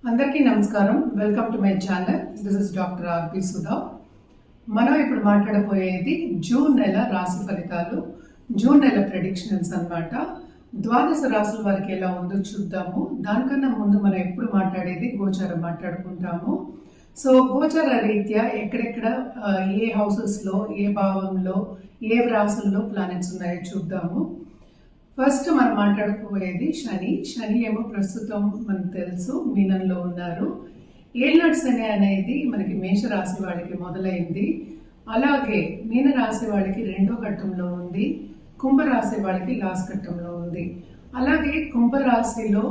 అందరికీ నమస్కారం. Welcome to my channel. This is doctor R P Sudha. మనం ఇప్పుడు మాట్లాడబోయేది జూన్ నెల రాశి ఫలితాలు, జూన్ నెల ప్రెడిక్షన్స్ అన్నమాట. ద్వాదశ రాశుల వారికి ఎలా ఉందో చూద్దాము. దానికన్నా ముందు మనం ఎప్పుడు మాట్లాడేది గోచారం మాట్లాడుకుంటాము. సో గోచార రీత్యా ఎక్కడెక్కడ ఏ హౌసెస్లో, ఏ భావంలో, ఏ రాశుల్లో ప్లానెట్స్ ఉన్నాయో చూద్దాము. ఫస్ట్ మనం మాట్లాడుకోబోయేది శని ఏమో ప్రస్తుతం మనకు తెలుసు మీనంలో ఉన్నారు. ఏళ్ళనాటి శని అనేది మనకి మేషరాశి వాళ్ళకి మొదలైంది. అలాగే మీనరాశి వాళ్ళకి రెండో ఘట్టంలో ఉంది, కుంభరాశి వాళ్ళకి లాస్ట్ ఘట్టంలో ఉంది. అలాగే కుంభరాశిలో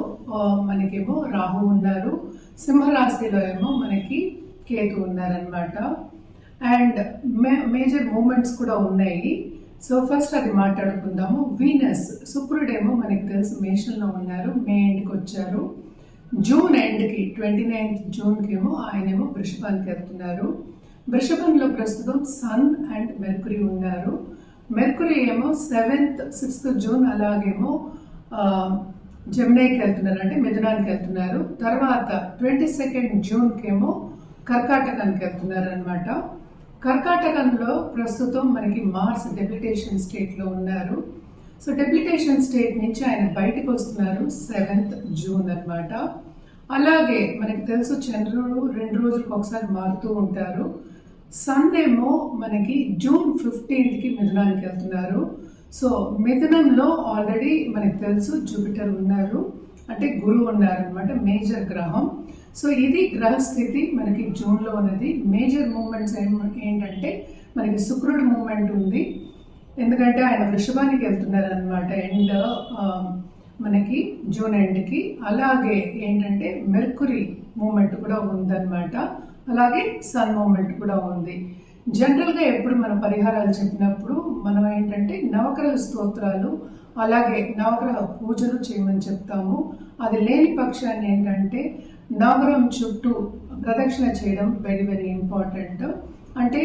మనకేమో రాహు ఉన్నారు, సింహరాశిలో ఏమో మనకి కేతు ఉన్నారనమాట. అండ్ మేజర్ మూమెంట్స్ కూడా ఉన్నాయి. సో ఫస్ట్ అది మాట్లాడుకుందాము. వీనస్, శుక్రుడేమో మనకి తెలుసు మేషంలో ఉన్నారు, మే ఎండ్కి వచ్చారు. జూన్ ఎండ్కి 29th జూన్కి ఏమో ఆయనేమో వృషభానికి వెళ్తున్నారు. వృషభంలో ప్రస్తుతం సన్ అండ్ మెర్కురీ ఉన్నారు. మెర్కురీ ఏమో 7th 6th జూన్ అలాగేమో జెమినైకి వెళ్తున్నారు, అంటే మిథునానికి వెళ్తున్నారు. తర్వాత 22nd జూన్కి ఏమో కర్కాటకానికి వెళ్తున్నారు అనమాట. కర్కాటకంలో ప్రస్తుతం మనకి మార్స్ డెప్లిటేషన్ స్టేట్లో ఉన్నారు. సో డెప్లిటేషన్ స్టేట్ నుంచి ఆయన బయటకు వస్తున్నారు 7th జూన్ అనమాట. అలాగే మనకి తెలుసు చంద్రుడు 2 రోజులకు ఒకసారి మారుతూ ఉంటారు. సన్ ఏమో మనకి జూన్ 15కి మిథునానికి వెళ్తున్నారు. సో మిథునంలో ఆల్రెడీ మనకి తెలుసు జూపిటర్ ఉన్నారు, అంటే గురువు ఉన్నారు అనమాట, మేజర్ గ్రహం. సో ఇది గ్రహస్థితి మనకి జూన్లో ఉన్నది. మేజర్ మూమెంట్స్ ఏంటంటే మనకి శుక్రుడు మూమెంట్ ఉంది, ఎందుకంటే ఆయన వృషభానికి వెళ్తున్నారు అనమాట ఎండ్ మనకి జూన్ ఎండ్కి. అలాగే ఏంటంటే మెర్కురీ మూమెంట్ కూడా ఉందన్నమాట, అలాగే సన్ మూమెంట్ కూడా ఉంది. జనరల్గా ఎప్పుడు మనం పరిహారాలు చెప్పినప్పుడు మనం ఏంటంటే నవగ్రహ స్తోత్రాలు అలాగే నవగ్రహ పూజలు చేయమని చెప్తాము. అది లేని పక్షాన్ని ఏంటంటే నవగ్రహం చుట్టూ ప్రదక్షిణ చేయడం వెరీ వెరీ ఇంపార్టెంట్. అంటే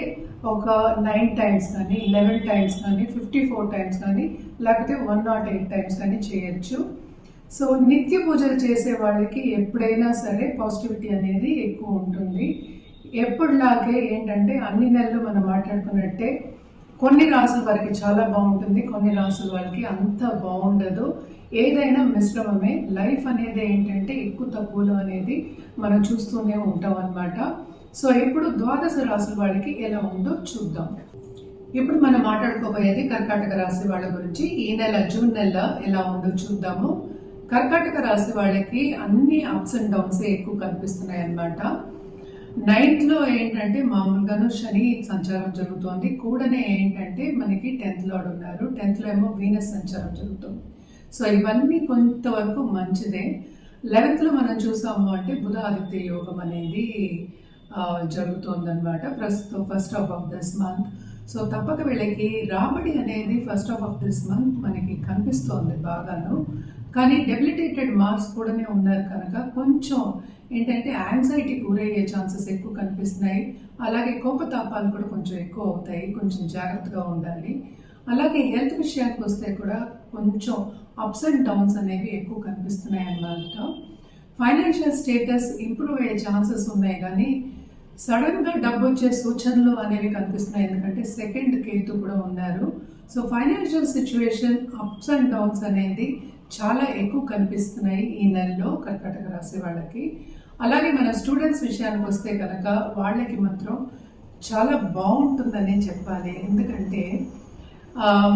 ఒక 9 times కానీ, 11 times కానీ, 54 times కానీ, లేకపోతే 108 times కానీ చేయొచ్చు. సో నిత్య పూజలు చేసే వాళ్ళకి ఎప్పుడైనా సరే పాజిటివిటీ అనేది ఎక్కువ ఉంటుంది. ఎప్పుడులాగే ఏంటంటే అన్ని నెలలు మనం మాట్లాడుకున్నట్టే కొన్ని రాసుల వారికి చాలా బాగుంటుంది, కొన్ని రాసుల వారికి అంత బాగుండదు. ఏదైనా మిశ్రమమే. లైఫ్ అనేది ఏంటంటే ఎక్కువ తక్కువలో అనేది మనం చూస్తూనే ఉంటాం అన్నమాట. సో ఇప్పుడు ద్వాదశ రాసుల వాళ్ళకి ఎలా ఉందో చూద్దాం. ఇప్పుడు మనం మాట్లాడుకోబోయేది కర్కాటక రాశి వాళ్ళ గురించి. ఈ నెల జూన్ నెల ఎలా ఉందో చూద్దాము. కర్కాటక రాశి వాళ్ళకి అన్ని అప్స్ అండ్ డౌన్స్ ఎక్కువ కనిపిస్తున్నాయి అన్నమాట. 9th ఏంటంటే మామూలుగాను శని సంచారం జరుగుతోంది, కూడానే ఏంటంటే మనకి 10th లార్డ్ ఉన్నారు, 10th ఏమో వీనస్ సంచారం జరుగుతుంది. సో ఇవన్నీ కొంతవరకు మంచిదే. 11th మనం చూసాము అంటే బుధ ఆదిత్య యోగం అనేది జరుగుతోందన్నమాట ప్రస్తుతం first half of this month. So తప్పక వీళ్ళకి రాబడి అనేది first half of this month మనకి కనిపిస్తోంది బాగాను. కానీ డెబిలిటేటెడ్ మార్క్స్ కూడానే ఉన్నారు కనుక కొంచెం ఏంటంటే యాంగ్జైటీకి గురయ్యే ఛాన్సెస్ ఎక్కువ కనిపిస్తున్నాయి. అలాగే కోపతాపాలు కూడా కొంచెం ఎక్కువ అవుతాయి, కొంచెం జాగ్రత్తగా ఉండాలి. అలాగే హెల్త్ విషయానికి వస్తే కూడా కొంచెం అప్స్ అండ్ డౌన్స్ అనేవి ఎక్కువ కనిపిస్తున్నాయి అన్నమాట. ఫైనాన్షియల్ స్టేటస్ ఇంప్రూవ్ అయ్యే ఛాన్సెస్ ఉన్నాయి, కానీ సడన్గా డబ్బు వచ్చే సూచనలు అనేవి కనిపిస్తున్నాయి, ఎందుకంటే 2nd కేతు కూడా ఉన్నారు. So financial situation ups and downs అనేది చాలా ఎక్కువ కనిపిస్తున్నాయి ఈ నెలలో కర్కాటక రాశి వాళ్ళకి. అలాగే మన స్టూడెంట్స్ విషయానికి వస్తే కనుక వాళ్ళకి మాత్రం చాలా బాగుంటుందని చెప్పాలి, ఎందుకంటే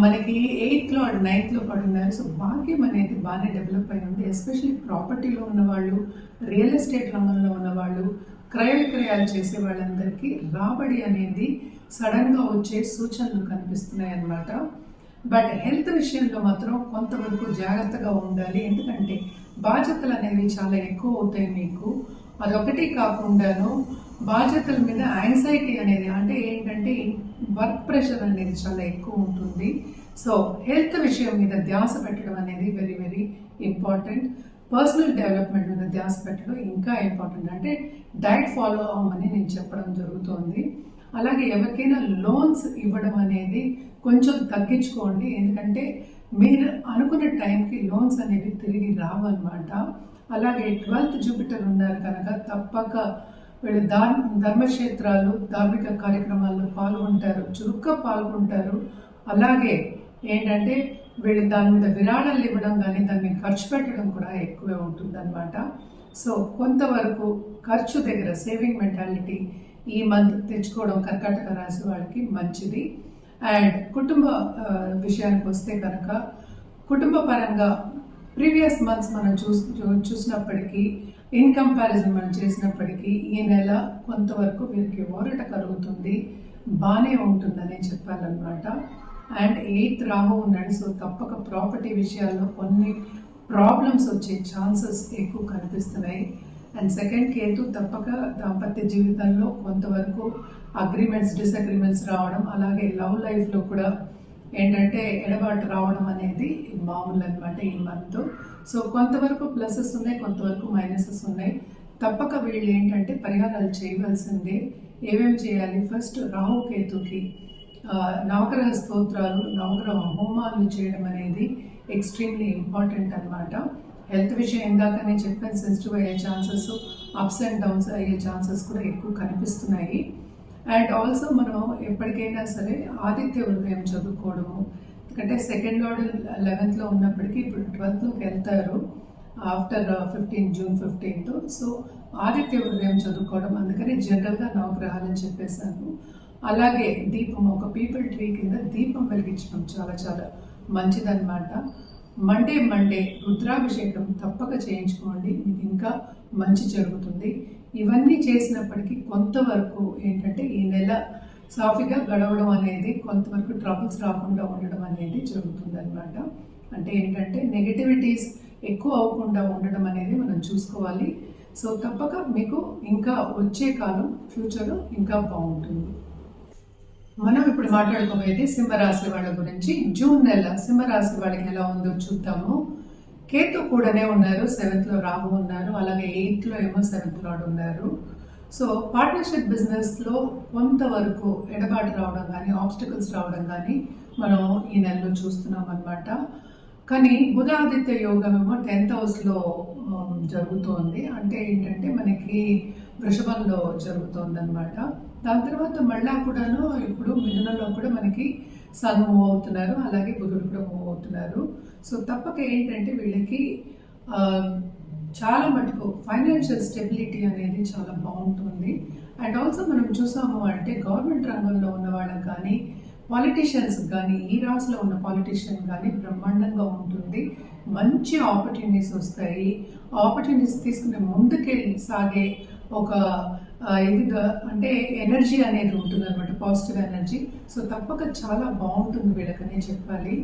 మనకి 8th లార్డ్ 9th పడున్నారు. సో భాగ్యం అనేది బాగానే డెవలప్ అయి ఉంది. ఎస్పెషల్లీ ప్రాపర్టీలో ఉన్నవాళ్ళు, రియల్ ఎస్టేట్ రంగంలో ఉన్నవాళ్ళు, క్రయ విక్రయాలు చేసే వాళ్ళందరికీ రాబడి అనేది సడన్గా వచ్చే సూచనలు కనిపిస్తున్నాయి అన్నమాట. బట్ హెల్త్ విషయంలో మాత్రం కొంతవరకు జాగ్రత్తగా ఉండాలి, ఎందుకంటే బాధ్యతలు అనేవి చాలా ఎక్కువ అవుతాయి మీకు. అదొకటి కాకుండాను బాధ్యతల మీద యాంగ్జైటీ అనేది, అంటే ఏంటంటే వర్క్ ప్రెషర్ అనేది చాలా ఎక్కువ ఉంటుంది. సో హెల్త్ విషయం మీద ధ్యాస పెట్టడం అనేది very very important. Personal development మీద ధ్యాస పెట్టడం ఇంకా ఇంపార్టెంట్. అంటే డైట్ ఫాలో అవ్వమని నేను చెప్పడం జరుగుతుంది. అలాగే ఎవరికైనా లోన్స్ ఇవ్వడం అనేది కొంచెం తగ్గించుకోండి, ఎందుకంటే మీరు అనుకున్న టైంకి లోన్స్ అనేవి తిరిగి రావన్నమాట. అలాగే 12th జూపిటర్ ఉన్నారు కనుక తప్పక వీళ్ళు ధర్మక్షేత్రాలు ధార్మిక కార్యక్రమాల్లో పాల్గొంటారు, చురుగ్గా పాల్గొంటారు. అలాగే ఏంటంటే వీళ్ళు దాని మీద విరాళాలు ఇవ్వడం కానీ దాన్ని ఖర్చు పెట్టడం కూడా ఎక్కువే ఉంటుందన్నమాట. సో కొంతవరకు ఖర్చు దగ్గర సేవింగ్ మెంటాలిటీ ఈ మంత్ తెచ్చుకోవడం కర్కాటక రాశి వాళ్ళకి మంచిది. అండ్ కుటుంబ విషయానికి వస్తే కనుక కుటుంబ పరంగా ప్రీవియస్ మంత్స్ మనం చూసినప్పటికీ ఇన్ కంపారిజన్ మనం చేసినప్పటికీ ఈ నెల కొంతవరకు వీరికి ఊరట కలుగుతుంది, బాగానే ఉంటుందని చెప్పాలన్నమాట. అండ్ 8th రాహు ఉన్నాడు. సో తప్పక ప్రాపర్టీ విషయాల్లో కొన్ని ప్రాబ్లమ్స్ వచ్చే ఛాన్సెస్ ఎక్కువ కనిపిస్తున్నాయి. అండ్ 2nd కేతు తప్పక దాంపత్య జీవితంలో కొంతవరకు అగ్రిమెంట్స్ డిసగ్రిమెంట్స్ రావడం, అలాగే లవ్ లైఫ్లో కూడా ఏంటంటే ఎడబాటు రావడం అనేది మామూలు అనమాట ఈ మంత్. సో కొంతవరకు ప్లసెస్ ఉన్నాయి, కొంతవరకు మైనసెస్ ఉన్నాయి. తప్పక వీళ్ళు ఏంటంటే పరిహారాలు చేయవలసిందే. ఏమేమి చేయాలి? ఫస్ట్ రాహుకేతుకి నవగ్రహ స్తోత్రాలు, నవగ్రహ హోమాలు చేయడం అనేది ఎక్స్ట్రీమ్లీ ఇంపార్టెంట్ అనమాట. హెల్త్ విషయం ఇందాకనే చెప్పాను, సెన్సిటివ్ అయ్యే ఛాన్సెస్, అప్స్ అండ్ డౌన్స్ అయ్యే ఛాన్సెస్ కూడా ఎక్కువ కనిపిస్తున్నాయి. అండ్ ఆల్సో మనం ఎప్పటికైనా సరే ఆదిత్య హృదయం చదువుకోవడము, ఎందుకంటే 2nd లార్డ్ 11th ఉన్నప్పటికీ ఇప్పుడు 12th వెళ్తారు after June 15th. So Aditya హృదయం చదువుకోవడం, అందుకని జనరల్గా నవగ్రహాలని చెప్పేశాను. అలాగే దీపం, ఒక పీపుల్ ట్రీ కింద దీపం వెలిగించడం చాలా చాలా మంచిదన్నమాట. మండే రుద్రాభిషేకం తప్పక చేయించుకోండి, మీకు ఇంకా మంచి జరుగుతుంది. ఇవన్నీ చేసినప్పటికీ కొంతవరకు ఏంటంటే ఈ నెల సాఫీగా గడవడం అనేది, కొంతవరకు ట్రబుల్స్ రాకుండా ఉండడం అనేది జరుగుతుందన్నమాట. అంటే ఏంటంటే నెగటివిటీస్ ఎక్కువ అవ్వకుండా ఉండడం అనేది మనం చూసుకోవాలి. సో తప్పక మీకు ఇంకా వచ్చే కాలం ఫ్యూచర్ ఇంకా బాగుంటుంది. మనం ఇప్పుడు మాట్లాడుకోబోయేది సింహరాశి వాళ్ళ గురించి. జూన్ నెల సింహరాశి వాళ్ళకి ఎలా ఉందో చూద్దాము. కేతు కూడానే ఉన్నారు, 7th రాహు ఉన్నారు, అలాగే 8th ఏమో 7th లార్డ్ ఉన్నారు. సో పార్ట్నర్షిప్ బిజినెస్లో కొంతవరకు ఎడబాటు రావడం కానీ ఆబ్స్టికల్స్ రావడం కానీ మనం ఈ నెలలో చూస్తున్నాం అనమాట. కానీ బుధాదిత్య యోగం ఏమో 10th హౌస్లో జరుగుతోంది. అంటే ఏంటంటే మనకి వృషభంలో జరుగుతోంది అనమాట. దాని తర్వాత మళ్ళా కూడాను ఇప్పుడు మిథునంలో కూడా మనకి సన్ మూవ్ అవుతున్నారు, అలాగే బుధుడు కూడా మూవ్ అవుతున్నారు. సో తప్పక ఏంటంటే వీళ్ళకి చాలా మటుకు ఫైనాన్షియల్ స్టెబిలిటీ అనేది చాలా బాగుంటుంది. అండ్ ఆల్సో మనం చూసాము అంటే గవర్నమెంట్ రంగంలో ఉన్న వాళ్ళకి కానీ పాలిటీషియన్స్ కానీ, ఈ రాశిలో ఉన్న పాలిటీషియన్ కానీ బ్రహ్మాండంగా ఉంటుంది. మంచి ఆపర్చునిటీస్ వస్తాయి. ఆపర్చునిటీస్ తీసుకుని ముందుకెళ్ళి సాగే ఒక ఇదిగా అంటే ఎనర్జీ అనేది ఉంటుంది అనమాట, పాజిటివ్ ఎనర్జీ. సో తప్పక చాలా బాగుంటుంది వీళ్ళకనే చెప్పాలి.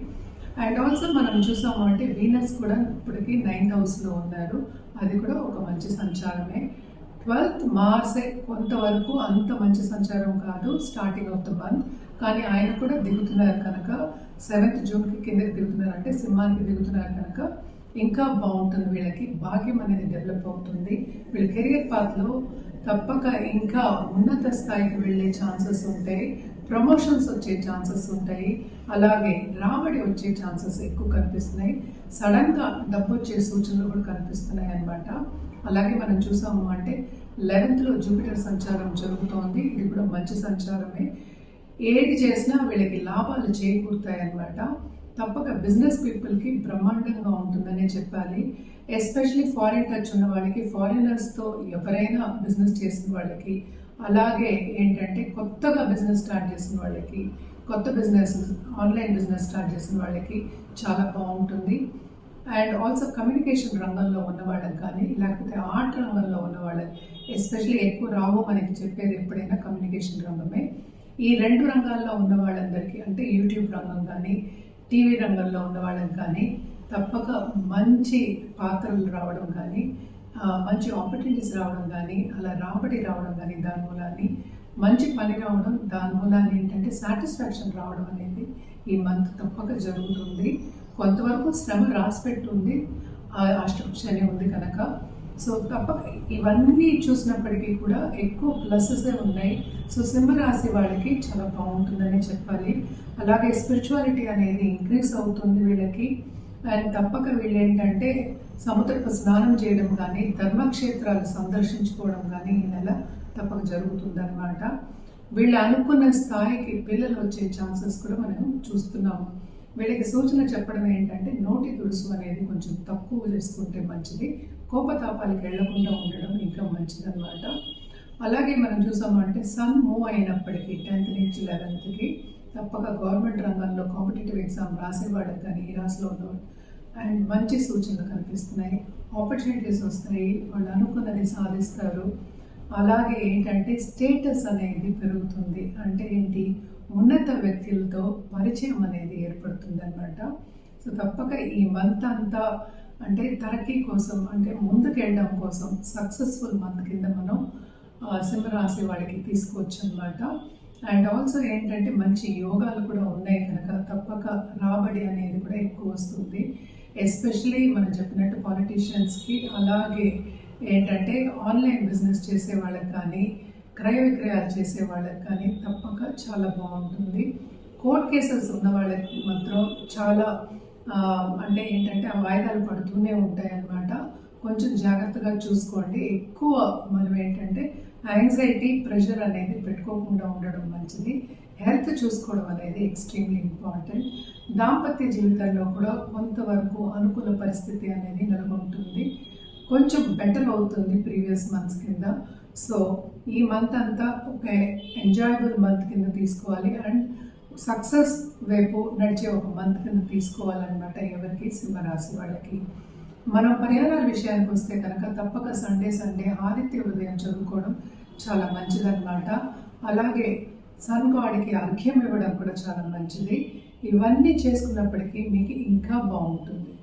అండ్ ఆల్సో మనం చూసాము అంటే వీనస్ కూడా ఇప్పటికీ 9th హౌస్లో ఉన్నారు, అది కూడా ఒక మంచి సంచారమే. 12th మార్చే కొంతవరకు అంత మంచి సంచారం కాదు స్టార్టింగ్ ఆఫ్ ద మంత్, కానీ ఆయన కూడా దిగుతున్నారు కనుక 7th జూన్కి కిందకి దిగుతున్నారు, అంటే సింహానికి దిగుతున్నారు కనుక ఇంకా బాగుంటుంది. వీళ్ళకి భాగ్యం అనేది డెవలప్ అవుతుంది. వీళ్ళ కెరియర్ పాత్లో తప్పక ఇంకా ఉన్నత స్థాయికి వెళ్ళే ఛాన్సెస్ ఉంటాయి, ప్రమోషన్స్ వచ్చే ఛాన్సెస్ ఉంటాయి, అలాగే రాబడి వచ్చే ఛాన్సెస్ ఎక్కువ కనిపిస్తున్నాయి. సడన్గా డబ్బు వచ్చే సూచనలు కూడా కనిపిస్తున్నాయి అన్నమాట. అలాగే మనం చూసాము అంటే 11th జూపిటర్ సంచారం జరుగుతోంది, ఇది కూడా మంచి సంచారమే. ఏది చేసినా వీళ్ళకి లాభాలు చేకూరుతాయి అన్నమాట. తప్పక బిజినెస్ పీపుల్కి బ్రహ్మాండంగా ఉంటుందనే చెప్పాలి. ఎస్పెషలీ ఫారిన్ టచ్ ఉన్న వాళ్ళకి, ఫారినర్స్తో ఎవరైనా బిజినెస్ చేసిన వాళ్ళకి, అలాగే ఏంటంటే కొత్తగా బిజినెస్ స్టార్ట్ చేసిన వాళ్ళకి, కొత్త బిజినెస్ ఆన్లైన్ బిజినెస్ స్టార్ట్ చేసిన వాళ్ళకి చాలా బాగుంటుంది. అండ్ ఆల్సో కమ్యూనికేషన్ రంగంలో ఉన్న వాళ్ళకి కానీ, లేకపోతే ఆర్ట్ రంగంలో ఉన్న వాళ్ళకి, ఎస్పెషలీ ఎక్కువ రావు మనకి చెప్పేది ఎప్పుడైనా కమ్యూనికేషన్ రంగమే. ఈ 2 రంగాల్లో ఉన్న వాళ్ళందరికీ, అంటే యూట్యూబ్ రంగం కానీ టీవీ రంగంలో ఉన్న వాళ్ళకి కానీ తప్పక మంచి పాత్రలు రావడం కానీ, మంచి ఆపర్చునిటీస్ రావడం కానీ, అలా రాబడి రావడం కానీ, దాని మూలాన్ని మంచి పని రావడం, దాని మూలాన్ని ఏంటంటే సాటిస్ఫాక్షన్ రావడం అనేది ఈ మంత్ తప్పక జరుగుతుంది. కొంతవరకు శ్రమ రాసిపెట్టుంది, అష్టపక్షని ఉంది కనుక. సో తప్పక ఇవన్నీ చూసినప్పటికీ కూడా ఎక్కువ ప్లసెసే ఉన్నాయి. సో సింహరాశి వాళ్ళకి చాలా బాగుంటుందని చెప్పాలి. అలాగే స్పిరిచువాలిటీ అనేది ఇంక్రీజ్ అవుతుంది వీళ్ళకి. అండ్ తప్పక వీళ్ళు ఏంటంటే సముద్రపు స్నానం చేయడం కానీ ధర్మక్షేత్రాలు సందర్శించుకోవడం కానీ ఈ నెల తప్పక జరుగుతుందన్నమాట. వీళ్ళు అనుకున్న స్థాయికి పిల్లలు వచ్చే ఛాన్సెస్ కూడా మనం చూస్తున్నాము. వీళ్ళకి సూచన చెప్పడం ఏంటంటే నోటి తుడుసు అనేది కొంచెం తక్కువ చేసుకుంటే మంచిది, కోపతాపాలకు వెళ్లకుండా ఉండడం ఇంకా మంచిదన్నమాట. అలాగే మనం చూసామంటే సన్ మూవ్ అయినప్పటికీ 10th నుంచి 11thకి తప్పక గవర్నమెంట్ రంగంలో కాంపిటేటివ్ ఎగ్జామ్ రాసేవాళ్ళకి కానీ ఈ రాశిలో ఉన్నవాళ్ళు అండ్ మంచి సూచనలు కనిపిస్తున్నాయి. ఆపర్చునిటీస్ వస్తాయి, వాళ్ళు అనుకున్నది సాధిస్తారు. అలాగే ఏంటంటే స్టేటస్ అనేది పెరుగుతుంది. అంటే ఏంటి, ఉన్నత వ్యక్తులతో పరిచయం అనేది ఏర్పడుతుంది అనమాట. సో తప్పక ఈ మంత్ అంతా అంటే తరక్కి కోసం, అంటే ముందుకు వెళ్ళడం కోసం సక్సెస్ఫుల్ మంత్ కింద మనం సింహరాశి వాళ్ళకి తీసుకోవచ్చు అనమాట. అండ్ ఆల్సో ఏంటంటే మంచి యోగాలు కూడా ఉన్నాయి కనుక తప్పక రాబడి అనేది కూడా ఎక్కువ వస్తుంది. ఎస్పెషలీ మనం చెప్పినట్టు పాలిటీషియన్స్కి, అలాగే ఏంటంటే ఆన్లైన్ బిజినెస్ చేసే వాళ్ళకి కానీ క్రయ విక్రయాలు చేసే వాళ్ళకి కానీ తప్పక చాలా బాగుంటుంది. కోర్ట్ కేసెస్ ఉన్న వాళ్ళకి మాత్రం చాలా అంటే ఏంటంటే ఆ వాయిదాలు పడుతూనే ఉంటాయి అన్నమాట. కొంచెం జాగ్రత్తగా చూసుకోండి. ఎక్కువ మనం ఏంటంటే యాంగ్జైటీ, ప్రెషర్ అనేది పెట్టుకోకుండా ఉండడం మంచిది. హెల్త్ చూసుకోవడం అనేది ఎక్స్ట్రీమ్లీ ఇంపార్టెంట్. దాంపత్య జీవితంలో కూడా కొంతవరకు అనుకూల పరిస్థితి అనేది నెలకొంటుంది, కొంచెం బెటర్ అవుతుంది ప్రీవియస్ మంత్స్ కింద. సో ఈ మంత్ అంతా ఒక ఎంజాయబుల్ మంత్ కింద తీసుకోవాలి అండ్ సక్సెస్ వైపు నడిచే ఒక మంత్ కింద తీసుకోవాలన్నమాట ఎవరికి, సింహరాశి వాళ్ళకి. మనం పరిహారాల విషయానికి వస్తే కనుక తప్పక సండే ఆదిత్య హృదయం చదువుకోవడం చాలా మంచిదన్నమాట. అలాగే సన్ గాడ్కి అర్ఘ్యం ఇవ్వడం కూడా చాలా మంచిది. ఇవన్నీ చేసుకున్నప్పటికీ మీకు ఇంకా బాగుంటుంది.